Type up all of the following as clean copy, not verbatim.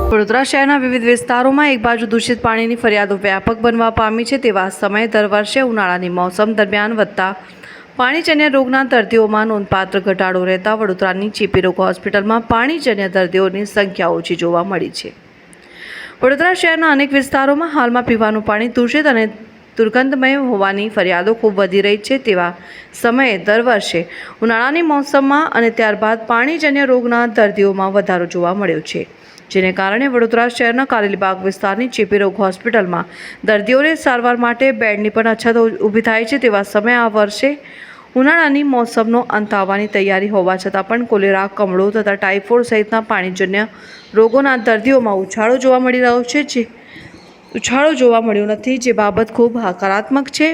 વડોદરા શહેરના વિવિધ વિસ્તારોમાં એક બાજુ દૂષિત પાણીની ફરિયાદો વ્યાપક બનવા પામી છે, તેવા સમયે દર વર્ષે ઉનાળાની મોસમ દરમિયાન વધતા પાણીજન્ય રોગના દર્દીઓમાં નોંધપાત્ર ઘટાડો રહેતા વડોદરાની ચેપી રોગ હોસ્પિટલમાં પાણીજન્ય દર્દીઓની સંખ્યા ઓછી જોવા મળી છે. વડોદરા શહેરના અનેક વિસ્તારોમાં હાલમાં પીવાનું પાણી દૂષિત અને દુર્ગંધમય હોવાની ફરિયાદો ખૂબ વધી રહી છે. તેવા સમયે દર વર્ષે ઉનાળાની મોસમમાં અને ત્યારબાદ પાણીજન્ય રોગના દર્દીઓમાં વધારો જોવા મળ્યો છે, જેને કારણે વડોદરા શહેરના કારેલીબાગ વિસ્તારની ચેપી રોગ હોસ્પિટલમાં દર્દીઓને સારવાર માટે બેડની પણ અછત ઊભી થાય છે. તેવા સમયે આ વર્ષે ઉનાળાની મોસમનો અંત આવવાની તૈયારી હોવા છતાં પણ કોલેરા, કમળો તથા ટાઇફોઇડ સહિતના પાણીજન્ય રોગોના દર્દીઓમાં ઉછાળો જોવા મળી રહ્યો છે. ઉછાળો જોવા મળ્યો નથી, જે બાબત ખૂબ હકારાત્મક છે.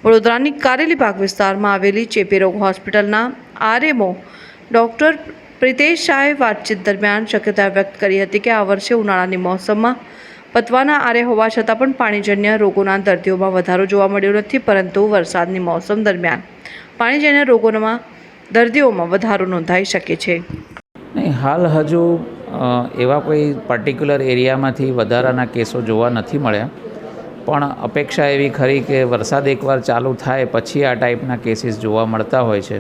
વડોદરાની કારેલીબાગ વિસ્તારમાં આવેલી ચેપી રોગ હોસ્પિટલના આરએમઓ ડૉક્ટર પ્રિતેશ શાહે વાતચીત દરમિયાન શક્યતા વ્યક્ત કરી હતી કે આ વર્ષે ઉનાળાની મોસમમાં પતવાના આરે હોવા છતાં પણ પાણીજન્ય રોગોના દર્દીઓમાં વધારો જોવા મળ્યો નથી, પરંતુ વરસાદની મોસમ દરમિયાન પાણીજન્ય રોગોના દર્દીઓમાં વધારો નોંધાઈ શકે છે. નહીં, હાલ હજુ એવા કોઈ પર્ટિક્યુલર એરિયામાંથી વધારાના કેસો જોવા નથી મળ્યા, પણ અપેક્ષા એવી ખરી કે વરસાદ એકવાર ચાલુ થાય પછી આ ટાઈપના કેસીસ જોવા મળતા હોય છે,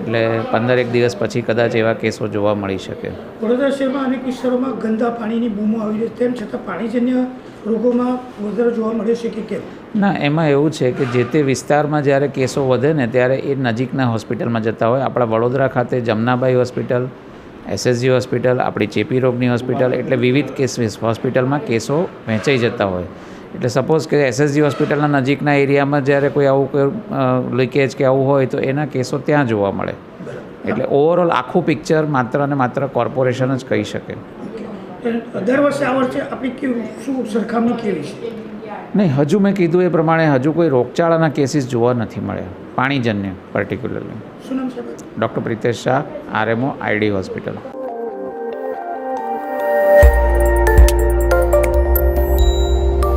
એટલે 15 દિવસ પછી કદાચ એવા કેસો જોવા મળી શકે. વડોદરા શહેરમાં અનેક વિસ્તારોમાં ગંદા પાણીની બૂમો આવી રહી છે, તેમ છતાં પાણીજન્ય રોગોમાં વધારો જોવા મળ્યો છે કે કેમ? ના, એમાં એવું છે કે જે તે વિસ્તારમાં જ્યારે કેસો વધે ને ત્યારે એ નજીકના હોસ્પિટલમાં જતા હોય. આપણા વડોદરા ખાતે જમનાબાઈ હોસ્પિટલ, એસએસજી હોસ્પિટલ, આપણી ચેપી રોગની હોસ્પિટલ, એટલે વિવિધ હોસ્પિટલમાં કેસો વહેંચાઈ જતા હોય. એટલે સપોઝ કે એસએસજી હોસ્પિટલના નજીકના એરિયામાં જ્યારે કોઈ આવું કોઈ લીકેજ કે આવું હોય તો એના કેસો ત્યાં જોવા મળે. એટલે ઓવરઓલ આખું પિક્ચર માત્ર ને માત્ર કોર્પોરેશન જ કહી શકે. દર વર્ષે આ વર્ષે આપણી શું સરખામણી કેવી છે? નહીં, હજુ મેં કીધું એ પ્રમાણે હજુ કોઈ રોગચાળાના કેસીસ જોવા નથી મળ્યા, પાણીજન્ય પર્ટિક્યુલરલી. શું નામ છે? Doctor Pritesh Shah, RMO, ID hospital.